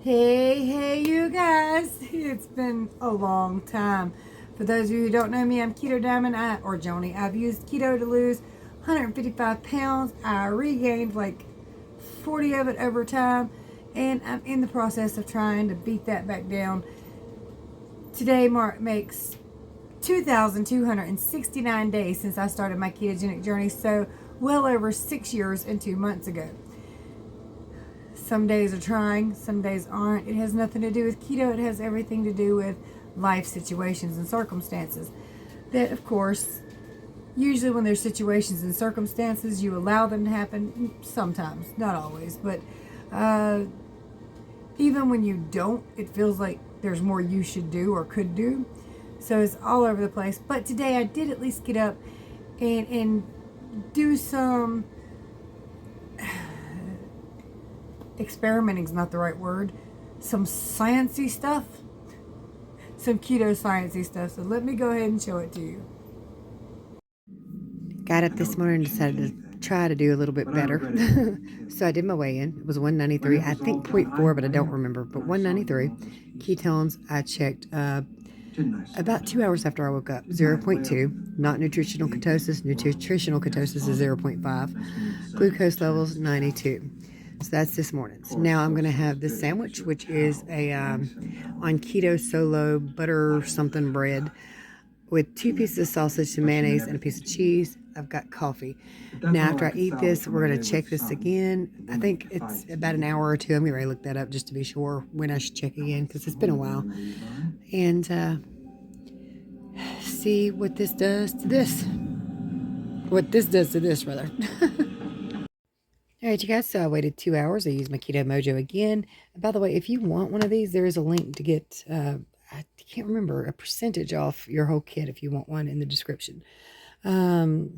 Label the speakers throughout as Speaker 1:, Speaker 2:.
Speaker 1: Hey, you guys. It's been a long time. For those of you who don't know me, I'm KetoDiamond, or Joni. I've used keto to lose 155 pounds. I regained like 40 of it over time, and I'm in the process of trying to beat that back down. Today makes 2,269 days since I started my ketogenic journey, so well over 6 years and 2 months ago. Some days are trying, some days aren't. It has nothing to do with keto. It has everything to do with life situations and circumstances. That, of course, usually when there's situations and circumstances, you allow them to happen. Sometimes, not always, but even when you don't, it feels like there's more you should do or could do. So it's all over the place. But today I did at least get up and do some experimenting is not the right word. Some sciencey stuff. Some keto sciencey stuff. So let me go ahead and show it to you. Got up this morning and decided to try to do a little bit better. So I did my weigh-in. It was 193. I think 0.4, but I don't remember. But 193. Ketones, I checked about 2 hours after I woke up. 0.2. Not nutritional ketosis. Nutritional ketosis is 0.5. Glucose levels, 92. So that's this morning. So now I'm going to have this sandwich, which is a on keto solo butter something bread with 2 pieces of sausage, some mayonnaise, and a piece of cheese. I've got coffee. Now after I eat this, we're going to check this again. I think it's about an hour or two. I'm going to look that up just to be sure when I should check again, because it's been a while. And see what this does to this. What this does to this, rather. Alright, you guys, so I waited 2 hours. I used my Keto Mojo again. And by the way, if you want one of these, there is a link to get, I can't remember, a percentage off your whole kit if you want one in the description. So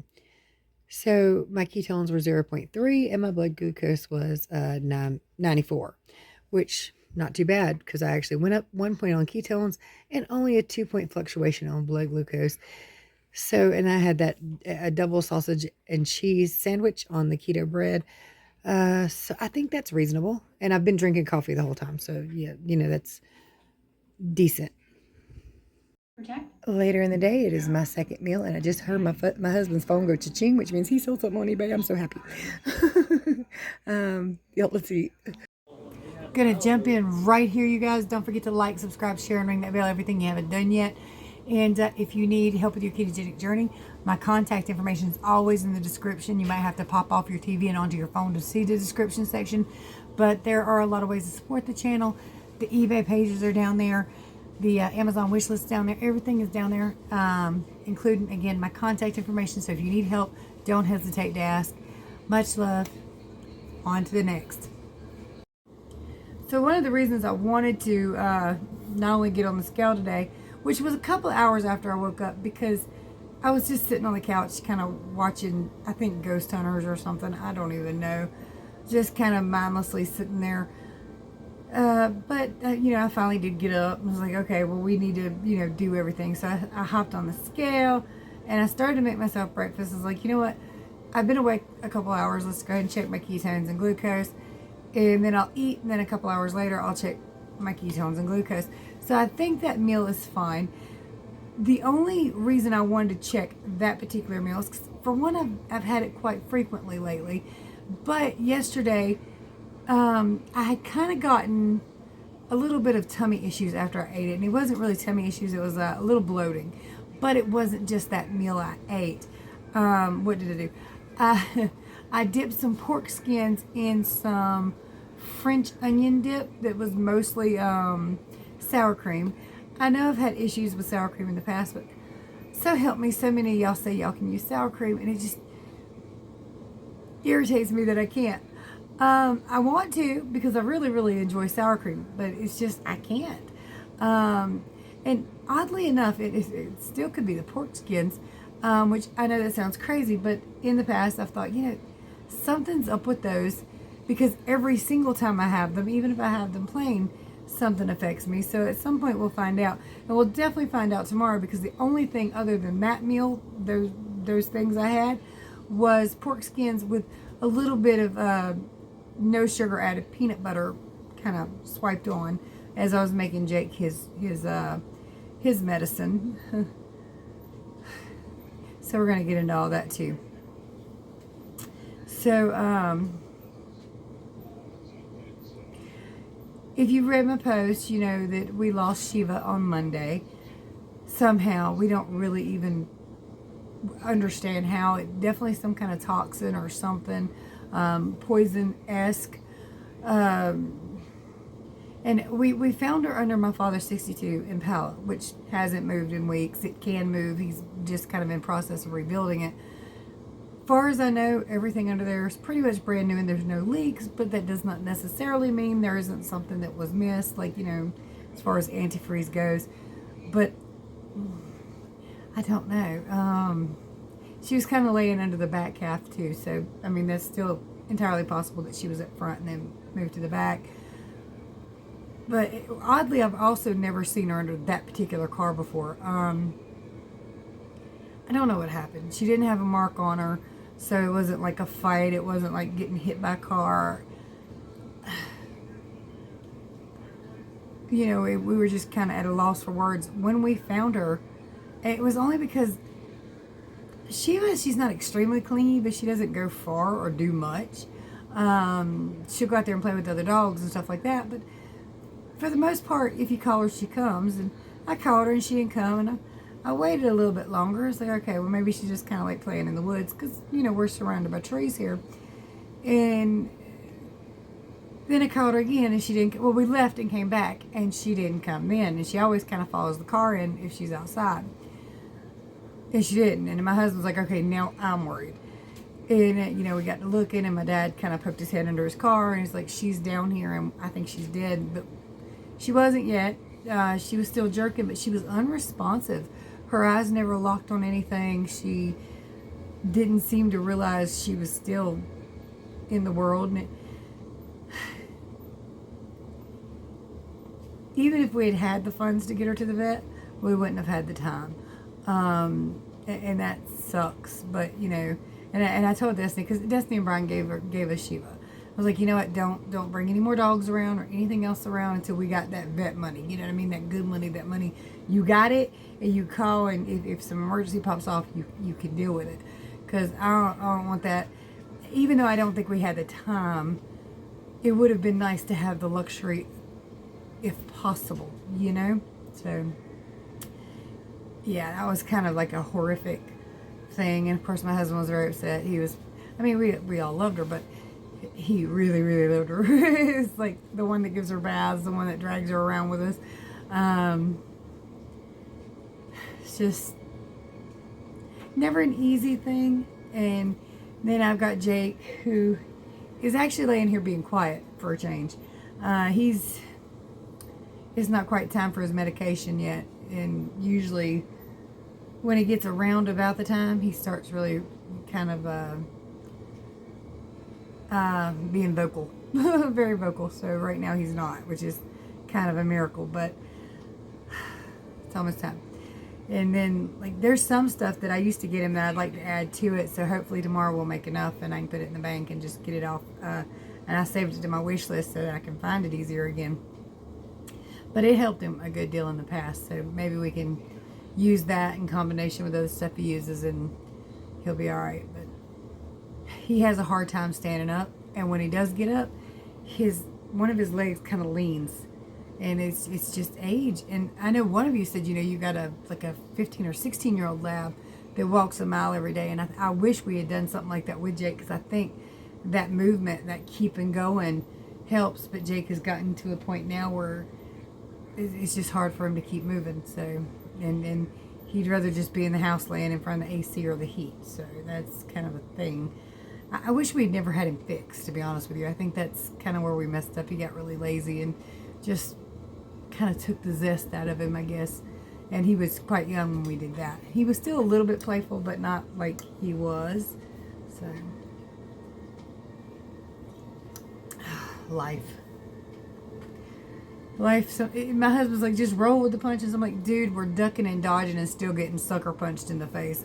Speaker 1: my ketones were 0.3 and my blood glucose was 94, which not too bad because I actually went up 1 point on ketones and only a 2-point fluctuation on blood glucose. So, and I had that a double sausage and cheese sandwich on the keto bread. So I think that's reasonable. And I've been drinking coffee the whole time. So yeah, that's decent. Later in the day, it is my second meal, and I just heard my husband's phone go cha-ching, which means he sold something on eBay. I'm so happy. Let's see. Gonna jump in right here, you guys. Don't forget to like, subscribe, share, and ring that bell. Everything you haven't done yet. And if you need help with your ketogenic journey, my contact information is always in the description. You might have to pop off your TV and onto your phone to see the description section. But there are a lot of ways to support the channel. The eBay pages are down there. The Amazon wish list is down there. Everything is down there, including, again, my contact information. So if you need help, don't hesitate to ask. Much love. On to the next. So one of the reasons I wanted to not only get on the scale today, which was a couple of hours after I woke up, because I was just sitting on the couch kind of watching, I think, Ghost Hunters or something. I don't even know. Just kind of mindlessly sitting there. But I finally did get up. I was like, okay, well, we need to, do everything. So I hopped on the scale and I started to make myself breakfast. I was like, you know what? I've been awake a couple hours. Let's go ahead and check my ketones and glucose. And then I'll eat. And then a couple hours later, I'll check my ketones and glucose. So I think that meal is fine. The only reason I wanted to check that particular meal is 'cause, for one, I've had it quite frequently lately. But yesterday, I had kind of gotten a little bit of tummy issues after I ate it. And it wasn't really tummy issues. It was a little bloating. But it wasn't just that meal I ate. What did I do? I dipped some pork skins in some French onion dip that was mostly sour cream. I know I've had issues with sour cream in the past, but so help me, so many of y'all say y'all can use sour cream, and it just irritates me that I can't. I want to, because I really, really enjoy sour cream, but it's just, I can't. And oddly enough, it still could be the pork skins, which I know that sounds crazy, but in the past I've thought, something's up with those, because every single time I have them, even if I have them plain, something affects me. So at some point we'll find out, and we'll definitely find out tomorrow, because the only thing other than that meal, those things I had, was pork skins with a little bit of no sugar added peanut butter kind of swiped on as I was making Jake his medicine. So we're going to get into all that too. So, if you read my post, you know that we lost Shiva on Monday. Somehow, we don't really even understand how. It definitely some kind of toxin or something, poison-esque. And we found her under my father's 62 Impala, which hasn't moved in weeks. It can move. He's just kind of in process of rebuilding it. As far as I know, everything under there is pretty much brand new and there's no leaks, but that does not necessarily mean there isn't something that was missed, like, you know, as far as antifreeze goes. But I don't know. She was kind of laying under the back half too, so I mean that's still entirely possible that she was up front and then moved to the back. But oddly, I've also never seen her under that particular car before. I don't know what happened. She didn't have a mark on her, so it wasn't like a fight. It wasn't like getting hit by a car. You know, we were just kind of at a loss for words. When we found her, it was only because she's not extremely clingy, but she doesn't go far or do much. She'll go out there and play with other dogs and stuff like that, but for the most part, if you call her, she comes. And I called her and she didn't come, and I waited a little bit longer. It's like, okay, well, maybe she's just kind of like playing in the woods because, you know, we're surrounded by trees here. And then I called her again and she didn't. Well, we left and came back and she didn't come then. And she always kind of follows the car in if she's outside. And she didn't. And my husband's like, okay, now I'm worried. And, you know, we got to looking and my dad kind of poked his head under his car and he's like, she's down here and I think she's dead. But she wasn't yet. She was still jerking, but she was unresponsive. Her eyes never locked on anything. She didn't seem to realize she was still in the world. And even if we had had the funds to get her to the vet, we wouldn't have had the time. And that sucks. But, you know, and I told Destiny, because Destiny and Brian gave us Shiva. I was like, you know what, don't bring any more dogs around or anything else around until we got that vet money. You know what I mean? That good money, that money. You got it, and you call, and if some emergency pops off, you can deal with it. Because I don't want that. Even though I don't think we had the time, it would have been nice to have the luxury if possible, you know? So, yeah, that was kind of like a horrific thing. And, of course, my husband was very upset. He was, I mean, we all loved her, but he really, really loved her. It's like the one that gives her baths, the one that drags her around with us. It's just never an easy thing. And then I've got Jake, who is actually laying here being quiet for a change. It's not quite time for his medication yet. And usually when he gets around about the time, he starts really kind of being vocal. Very vocal. So right now he's not, which is kind of a miracle, but it's almost time. And then, like, there's some stuff that I used to get him that I'd like to add to it, so hopefully tomorrow we'll make enough and I can put it in the bank and just get it off. And I saved it to my wish list so that I can find it easier again. But it helped him a good deal in the past, so maybe we can use that in combination with other stuff he uses and he'll be alright. But he has a hard time standing up, and when he does get up, one of his legs kind of leans. And it's just age. And I know one of you said, you know, you got a 15 or 16-year-old lab that walks a mile every day. And I wish we had done something like that with Jake, because I think that movement, that keeping going helps. But Jake has gotten to a point now where it's just hard for him to keep moving. So, and he'd rather just be in the house laying in front of the AC or the heat. So that's kind of a thing. I wish we'd never had him fixed, to be honest with you. I think that's kind of where we messed up. He got really lazy and just kind of took the zest out of him, I guess. And he was quite young when we did that. He was still a little bit playful, but not like he was. So, life. So, my husband's like, just roll with the punches. I'm like, dude, we're ducking and dodging and still getting sucker punched in the face.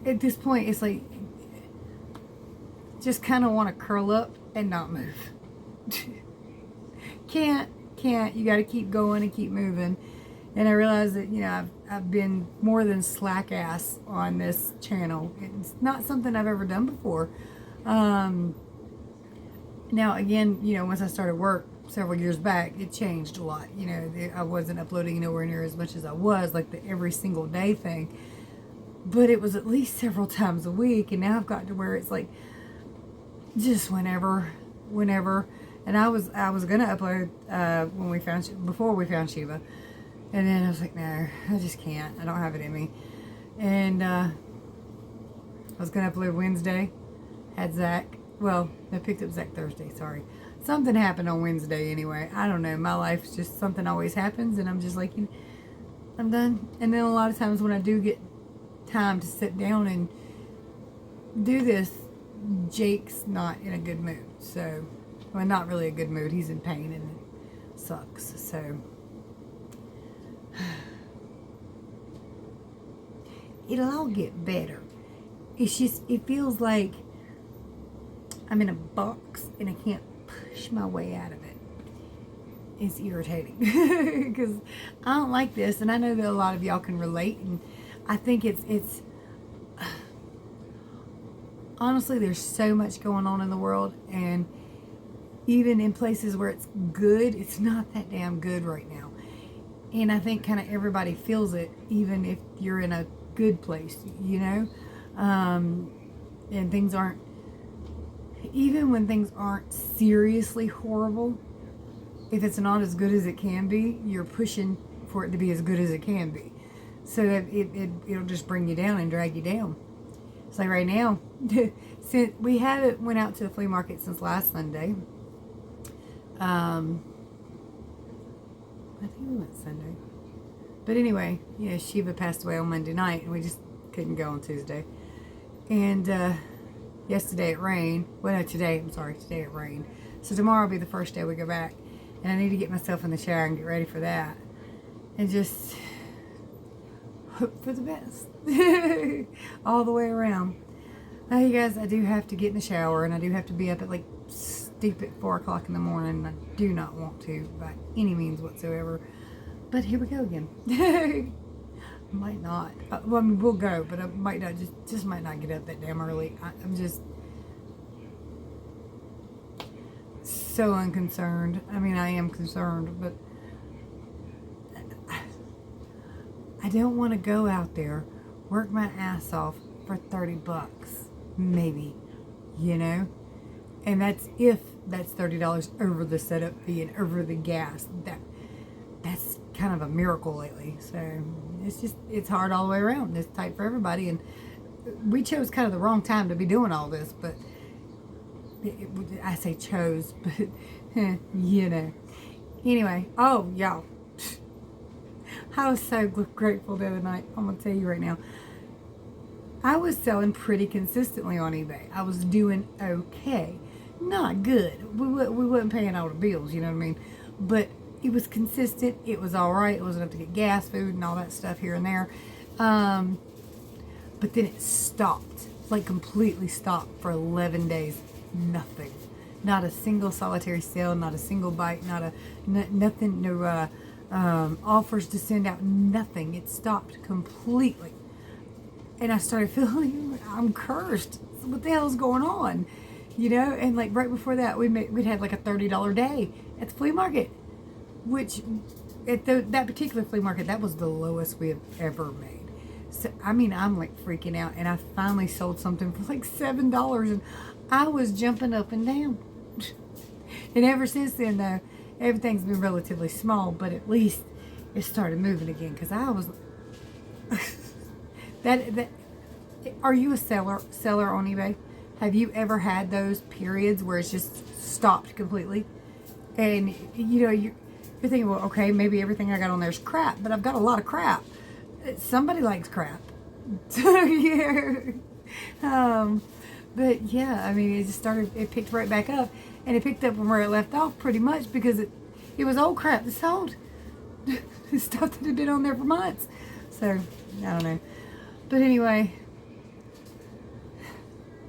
Speaker 1: At this point, it's like, just kind of want to curl up and not move. can't. You got to keep going and keep moving. And I realized that, you know, I've been more than slack ass on this channel. It's not something I've ever done before. Now, again, you know, once I started work several years back, it changed a lot. You know, I wasn't uploading nowhere near as much as I was, like the every single day thing. But it was at least several times a week. And now I've got to where it's like just whenever. And I was going to upload before we found Shiva. And then I was like, no, I just can't. I don't have it in me. And I was going to upload Wednesday. Had Zach. Well, I picked up Zach Thursday, sorry. Something happened on Wednesday anyway. I don't know. My life's just something always happens. And I'm just like, I'm done. And then a lot of times when I do get time to sit down and do this, Jake's not in a good mood. So, well, not really a good mood. He's in pain and it sucks. So, it'll all get better. It's just, it feels like I'm in a box and I can't push my way out of it. It's irritating because I don't like this, and I know that a lot of y'all can relate, and I think it's honestly, there's so much going on in the world, and even in places where it's good, it's not that damn good right now. And I think kind of everybody feels it, even if you're in a good place, you know? And things aren't, even when things aren't seriously horrible, if it's not as good as it can be, you're pushing for it to be as good as it can be. So that it'll just bring you down and drag you down. It's like right now, since we haven't went out to the flea market since last Sunday. I think we went Sunday. But anyway, yeah, Shiva passed away on Monday night, and we just couldn't go on Tuesday. And yesterday it rained. Well, no, today it rained. So tomorrow will be the first day we go back. And I need to get myself in the shower and get ready for that. And just hope for the best. All the way around. Now, you guys, I do have to get in the shower, and I do have to be up at like stupid 4 o'clock in the morning. I do not want to by any means whatsoever. But here we go again. I might not. Well, I mean, we'll go, but I might not. Just might not get up that damn early. I'm just so unconcerned. I mean, I am concerned, but I don't want to go out there, work my ass off for $30, maybe, you know? And that's if that's $30 over the setup fee and over the gas. That's kind of a miracle lately. So it's hard all the way around. It's tight for everybody, and we chose kind of the wrong time to be doing all this, but I say chose, but you know. Anyway, oh y'all, I was so grateful the other night. I'm gonna tell you right now, I was selling pretty consistently on eBay. I was doing okay, not good. We wasn't paying all the bills, you know what I mean, but it was consistent. It was all right. It was enough to get gas, food, and all that stuff here and there. But then it stopped, like completely stopped for 11 days. Nothing. Not a single solitary sale, not a single bite, nothing, no offers to send out, nothing. It stopped completely. And I started feeling, I'm cursed. What the hell is going on? You know, and like right before that, we'd had like a $30 day at the flea market, which at that particular flea market, that was the lowest we have ever made. So, I mean, I'm like freaking out, and I finally sold something for like $7, and I was jumping up and down. And ever since then, though, everything's been relatively small, but at least it started moving again, because I was are you a seller on eBay? Have you ever had those periods where it's just stopped completely? And you know, you're thinking, well, okay, maybe everything I got on there is crap, but I've got a lot of crap. Somebody likes crap. So yeah. But yeah, I mean, it picked right back up, and it picked up from where it left off pretty much, because it was old crap that sold. Stuff that had been on there for months. So, I don't know. But anyway,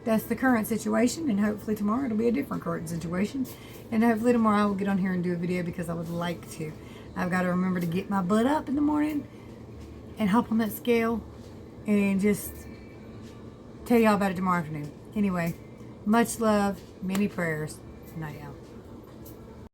Speaker 1: that's the current situation, and hopefully tomorrow it'll be a different current situation. And hopefully tomorrow I will get on here and do a video because I would like to. I've got to remember to get my butt up in the morning and hop on that scale and just tell y'all about it tomorrow afternoon. Anyway, much love, many prayers. Night out.